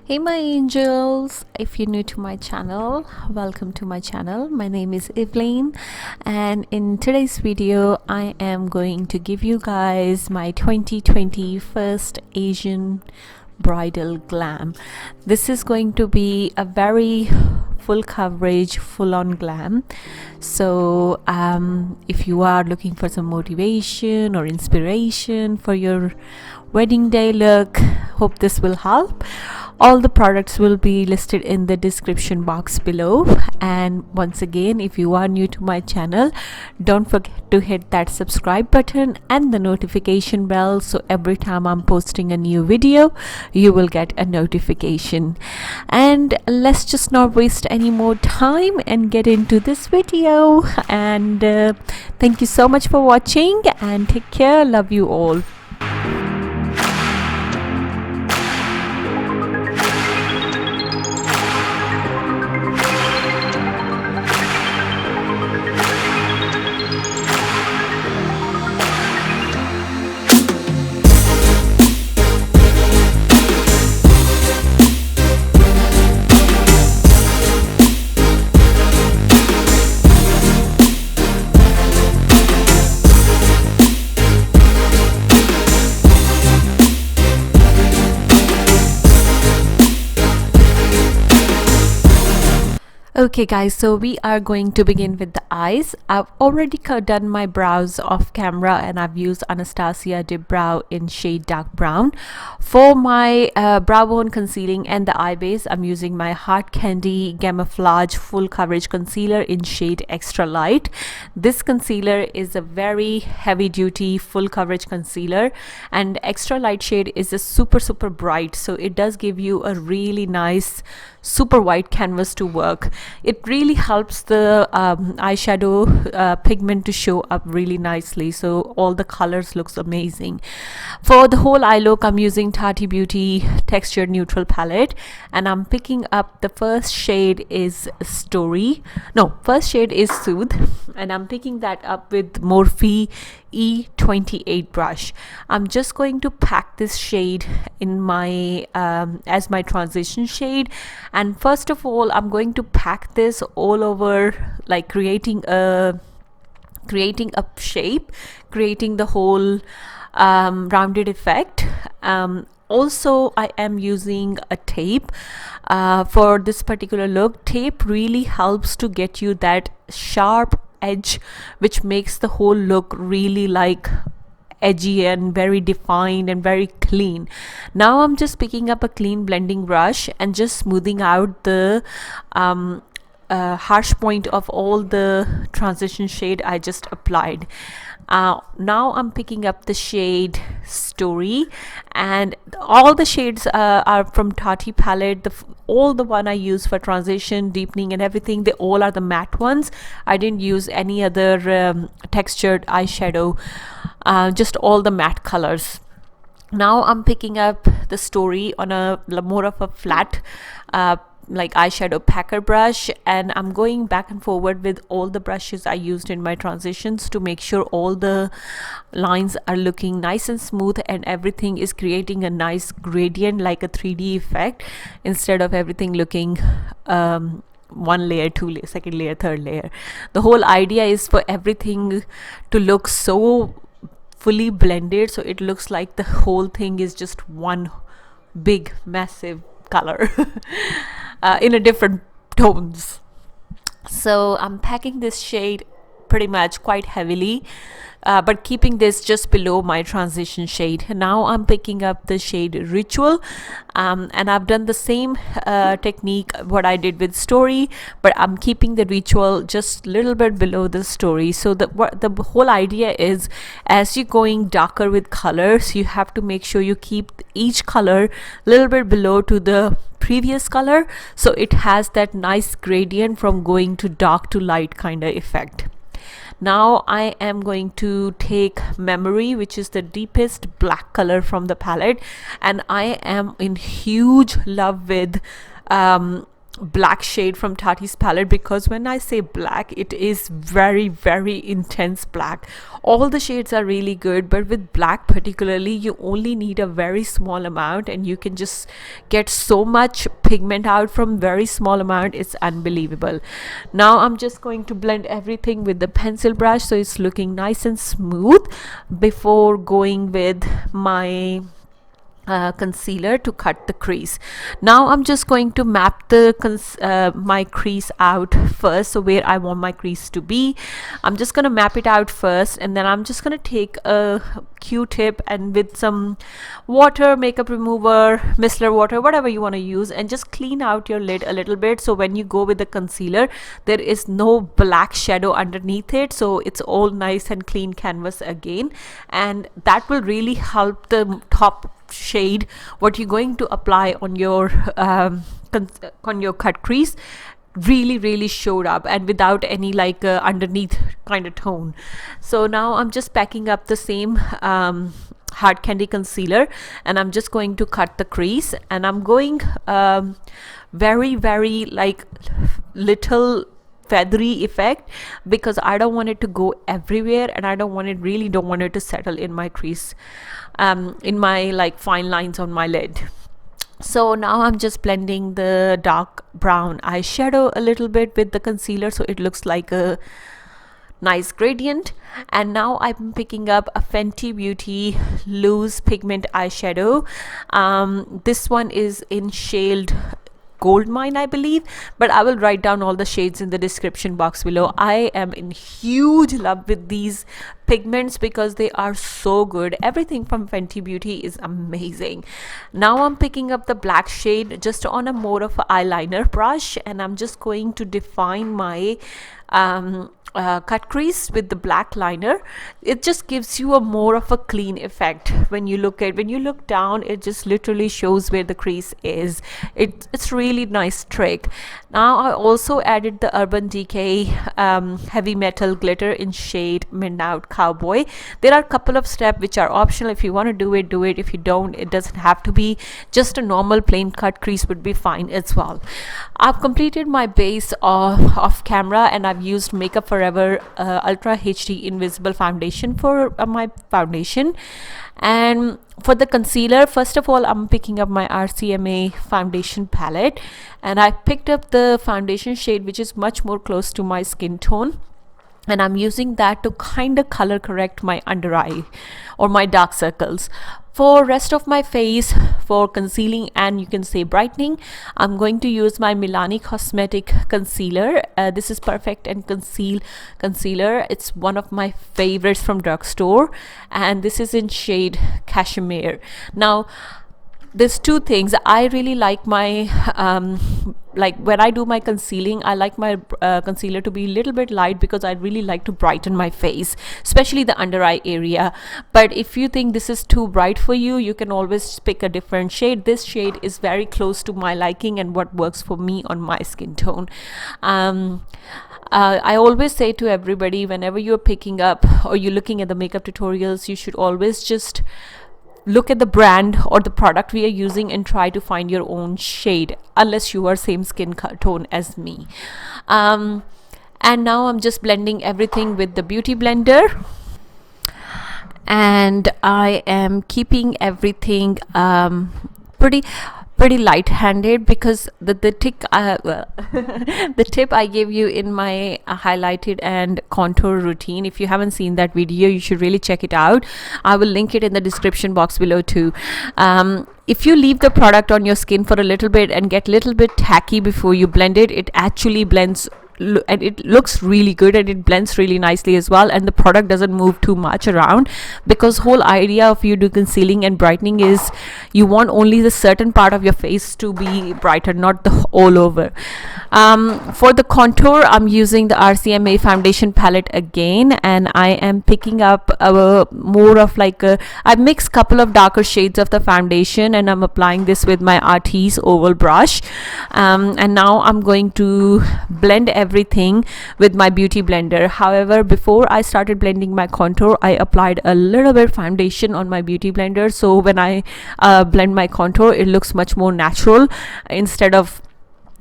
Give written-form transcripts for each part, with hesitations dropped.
Hey my angels, if you're new to my channel, welcome to my channel. My name is Evelyn, and in today's video I am going to give you guys my 2020 first Asian bridal glam. This is going to be a very full coverage, full on glam. So if you are looking for some motivation or inspiration for your wedding day look, hope this will help. All the products will be listed in the description box below, and once again, if you are new to my channel, don't forget to hit that subscribe button and the notification bell, so every time I'm posting a new video you will get a notification. And let's just not waste any more time and get into this video. And thank you so much for watching, and take care. Love you all. Okay guys, so we are going to begin with the eyes. I've already done my brows off camera, and I've used Anastasia Dipbrow in shade dark brown. For my brow bone concealing and the eye base, I'm using my Hard Candy Camouflage full coverage concealer in shade extra light. This concealer is a very heavy duty full coverage concealer, and extra light shade is a super bright, so it does give you a really nice super white canvas to work. It really helps the eyeshadow pigment to show up really nicely, so all the colors looks amazing. For the whole eye look, I'm using Tati Beauty textured neutral palette, and I'm picking up the first shade is first shade is Soothe, and I'm picking that up with Morphe E28 brush. I'm just going to pack this shade in my as my transition shade, and first of all I'm going to pack this all over, like creating a shape, creating the whole rounded effect. Also I am using a tape for this particular look. Tape really helps to get you that sharp edge, which makes the whole look really like edgy and very defined and very clean. Now I'm just picking up a clean blending brush and just smoothing out the harsh point of all the transition shade I just applied. Now I'm picking up the shade Story, and all the shades are from Tati palette. All the one I use for transition, deepening and everything, they all are the matte ones. I didn't use any other textured eyeshadow, just all the matte colors. Now I'm picking up the Story on a more of a flat like eyeshadow packer brush, and I'm going back and forward with all the brushes I used in my transitions to make sure all the lines are looking nice and smooth, and everything is creating a nice gradient like a 3D effect, instead of everything looking one layer, two layer, second layer, third layer. The whole idea is for everything to look so fully blended, so it looks like the whole thing is just one big massive color in a different tones. So I'm packing this shade pretty much quite heavily, but keeping this just below my transition shade. Now I'm picking up the shade Ritual, and I've done the same technique what I did with Story, but I'm keeping the Ritual just a little bit below the Story. So the whole idea is, as you're going darker with colors, you have to make sure you keep each color a little bit below to the previous color, so it has that nice gradient from going to dark to light kind of effect. Now I am going to take Memory, which is the deepest black color from the palette, and I am in huge love with black shade from Tati's palette, because when I say black, it is very, very intense black. All the shades are really good, but with black particularly, you only need a very small amount and you can just get so much pigment out from very small amount. It's unbelievable. Now I'm just going to blend everything with the pencil brush so it's looking nice and smooth before going with my concealer to cut the crease. Now I'm just going to map the my crease out first, so where I want my crease to be. I'm just gonna map it out first, and then I'm just gonna take a Q-tip and with some water, makeup remover, micellar water, whatever you want to use, and just clean out your lid a little bit, so when you go with the concealer there is no black shadow underneath it, so it's all nice and clean canvas again, and that will really help the top shade what you're going to apply on your cut crease really showed up, and without any like underneath kind of tone. So now I'm just packing up the same hard candy concealer, and I'm just going to cut the crease, and I'm going very like little feathery effect, because I don't want it to go everywhere, and I don't want it to settle in my crease, in my like fine lines on my lid. So now I'm just blending the dark brown eyeshadow a little bit with the concealer so it looks like a nice gradient. And now I'm picking up a Fenty Beauty loose pigment eyeshadow. This one is in shade Gold Mine, I believe, but I will write down all the shades in the description box below. I am in huge love with these pigments because they are so good. Everything from Fenty Beauty is amazing. Now I'm picking up the black shade just on a more of an eyeliner brush, and I'm just going to define my cut crease with the black liner. It just gives you a more of a clean effect. When you look down, it just literally shows where the crease is. It's really nice trick. Now I also added the Urban Decay heavy metal glitter in shade Midnight Cowboy. There are a couple of steps which are optional. If you want to do it. If you don't, it doesn't have to be. Just a normal plain cut crease would be fine as well. I've completed my base off camera, and I've used Makeup Forever Ultra HD Invisible Foundation for my foundation. And for the concealer, first of all, I'm picking up my RCMA foundation palette, and I picked up the foundation shade which is much more close to my skin tone, and I'm using that to kind of color correct my under eye or my dark circles. For rest of my face, for concealing and you can say brightening, I'm going to use my Milani Cosmetic Concealer. This is Perfect and Conceal Concealer. It's one of my favorites from drugstore, and this is in shade Cashmere. Now, there's two things. I really like my like when I do my concealing, I like my concealer to be a little bit light because I really like to brighten my face, especially the under eye area. But if you think this is too bright for you, you can always pick a different shade. This shade is very close to my liking and what works for me on my skin tone. I always say to everybody, whenever you're picking up or you're looking at the makeup tutorials, you should always just look at the brand or the product we are using and try to find your own shade, unless you are same skin tone as me. And now I'm just blending everything with the beauty blender, and I am keeping everything pretty light-handed because the tip the tip I gave you in my highlighted and contour routine, if you haven't seen that video, you should really check it out. I will link it in the description box below too. If you leave the product on your skin for a little bit and get a little bit tacky before you blend it, it actually blends and it looks really good, and it blends really nicely as well, and the product doesn't move too much around, because whole idea of you do concealing and brightening is you want only the certain part of your face to be brighter, not the all over. For the contour, I'm using the RCMA foundation palette again, and I am picking up more of like I mixed couple of darker shades of the foundation, and I'm applying this with my Artis oval brush, and now I'm going to blend everything with my beauty blender. However, before I started blending my contour, I applied a little bit foundation on my beauty blender, so when I blend my contour, it looks much more natural instead of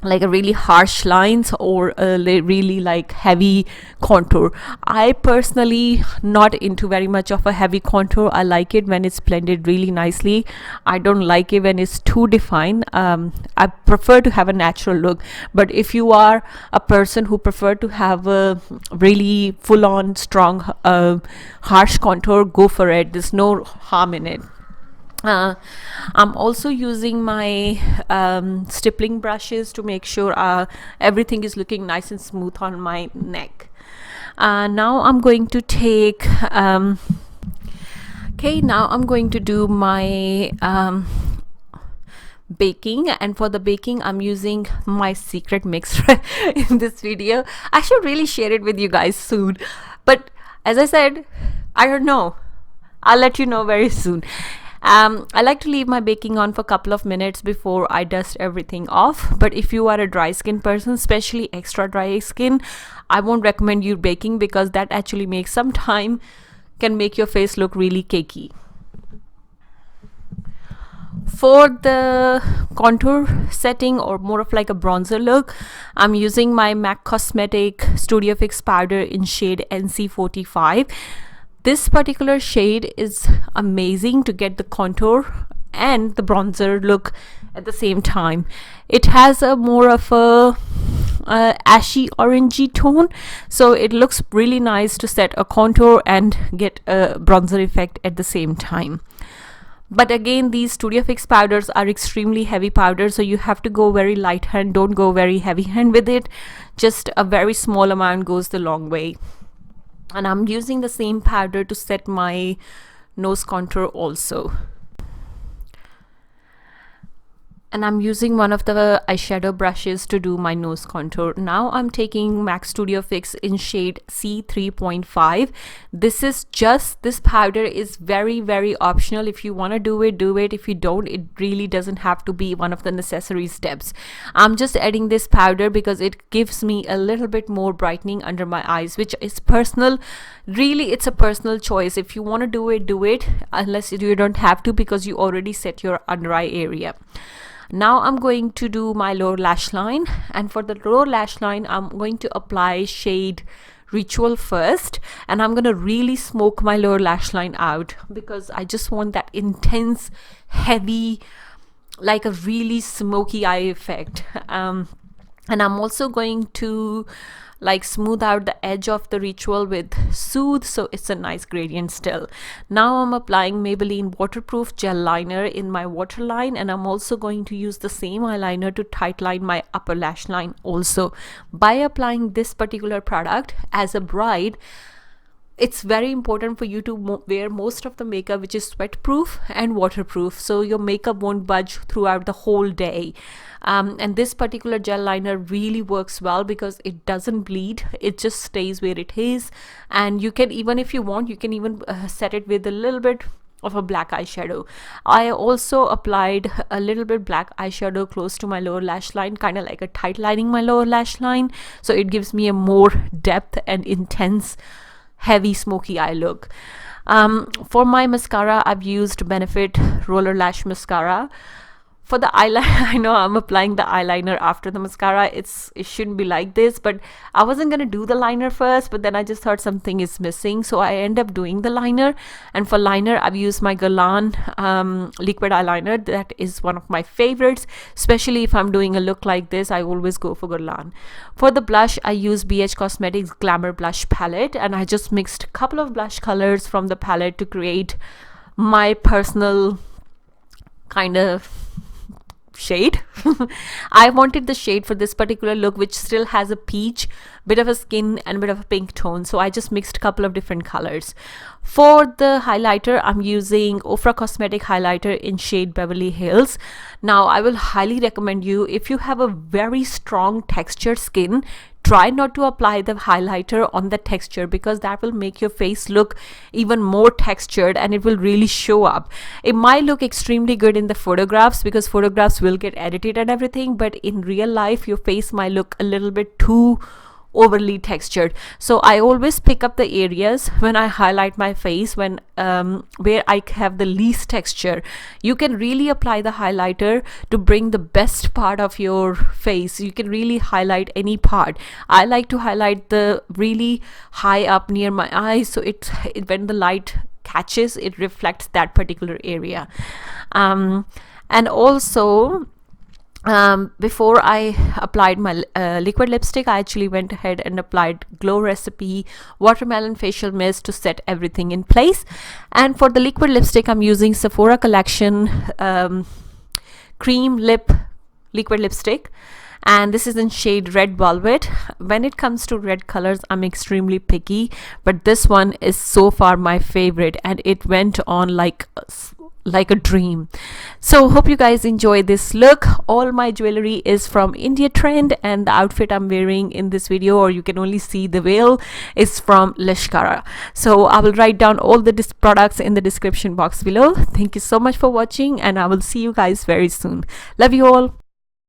like a really harsh lines or a really like heavy contour. I personally not into very much of a heavy contour. I like it when it's blended really nicely. I don't like it when it's too defined. I prefer to have a natural look, but if you are a person who prefer to have a really full-on strong harsh contour, go for it. There's no harm in it. I'm also using my stippling brushes to make sure everything is looking nice and smooth on my neck. Now I'm going to take now I'm going to do my baking, and for the baking I'm using my secret mixer in this video. I should really share it with you guys soon, but as I said, I don't know, I'll let you know very soon. I like to leave my baking on for a couple of minutes before I dust everything off, but if you are a dry skin person, especially extra dry skin, I won't recommend you baking, because that actually makes some time can make your face look really cakey. For the contour setting, or more of like a bronzer look, I'm using my MAC Cosmetics Studio Fix powder in shade NC45. This particular shade is amazing to get the contour and the bronzer look at the same time. It has a more of a ashy orangey tone, so it looks really nice to set a contour and get a bronzer effect at the same time. But again, these Studio Fix powders are extremely heavy powders, so you have to go very light hand, don't go very heavy hand with it. Just a very small amount goes the long way. And I'm using the same powder to set my nose contour also. And I'm using one of the eyeshadow brushes to do my nose contour. Now I'm taking MAC Studio Fix in shade C3.5. This powder is very optional. If you want to do it, do it. If you don't, it really doesn't have to be one of the necessary steps. I'm just adding this powder because it gives me a little bit more brightening under my eyes, which is personal. Really, it's a personal choice. If you want to do it, do it, unless you don't have to, because you already set your under eye area. Now I'm going to do my lower lash line, and for the lower lash line I'm going to apply shade Ritual first, and I'm gonna really smoke my lower lash line out, because I just want that intense, heavy, like a really smoky eye effect. And I'm also going to like smooth out the edge of the Ritual with Soothe, so it's a nice gradient still. Now I'm applying Maybelline waterproof gel liner in my waterline, and I'm also going to use the same eyeliner to tightline my upper lash line also. By applying this particular product as a bride, it's very important for you to wear most of the makeup which is sweat proof and waterproof, so your makeup won't budge throughout the whole day. And this particular gel liner really works well because it doesn't bleed, it just stays where it is. And you can, even if you want, you can even set it with a little bit of a black eyeshadow. I also applied a little bit black eyeshadow close to my lower lash line, kind of like a tight lining my lower lash line, so it gives me a more depth and intense heavy smoky eye look. For my mascara, I've used Benefit Roller Lash Mascara. For the eyeliner, I know I'm applying the eyeliner after the mascara. It shouldn't be like this, but I wasn't gonna do the liner first, but then I just thought something is missing, so I end up doing the liner. And for liner, I've used my Guerlain liquid eyeliner. That is one of my favorites, especially if I'm doing a look like this. I always go for Guerlain. For the blush, I use BH Cosmetics Glamour Blush Palette, and I just mixed a couple of blush colors from the palette to create my personal kind of shade. I wanted the shade for this particular look which still has a peach, bit of a skin and a bit of a pink tone, so I just mixed a couple of different colors. For the highlighter, I'm using Ofra Cosmetic highlighter in shade Beverly Hills. Now I will highly recommend you, if you have a very strong textured skin, try not to apply the highlighter on the texture, because that will make your face look even more textured and it will really show up. It might look extremely good in the photographs, because photographs will get edited and everything, but in real life your face might look a little bit too overly textured. So I always pick up the areas when I highlight my face, when where I have the least texture. You can really apply the highlighter to bring the best part of your face. You can really highlight any part. I like to highlight the really high up near my eyes, so when the light catches, it reflects that particular area. And also, before I applied my liquid lipstick, I actually went ahead and applied Glow Recipe Watermelon Facial Mist to set everything in place. And for the liquid lipstick, I'm using Sephora Collection Cream Lip Liquid Lipstick, and this is in shade Red Velvet. When it comes to red colors, I'm extremely picky, but this one is so far my favorite, and it went on like a dream. So hope you guys enjoy this look. All my jewelry is from India Trend, and the outfit I'm wearing in this video, or you can only see the veil, is from Lashkara. So I will write down all the products in the description box below. Thank you so much for watching, and I will see you guys very soon. Love you all.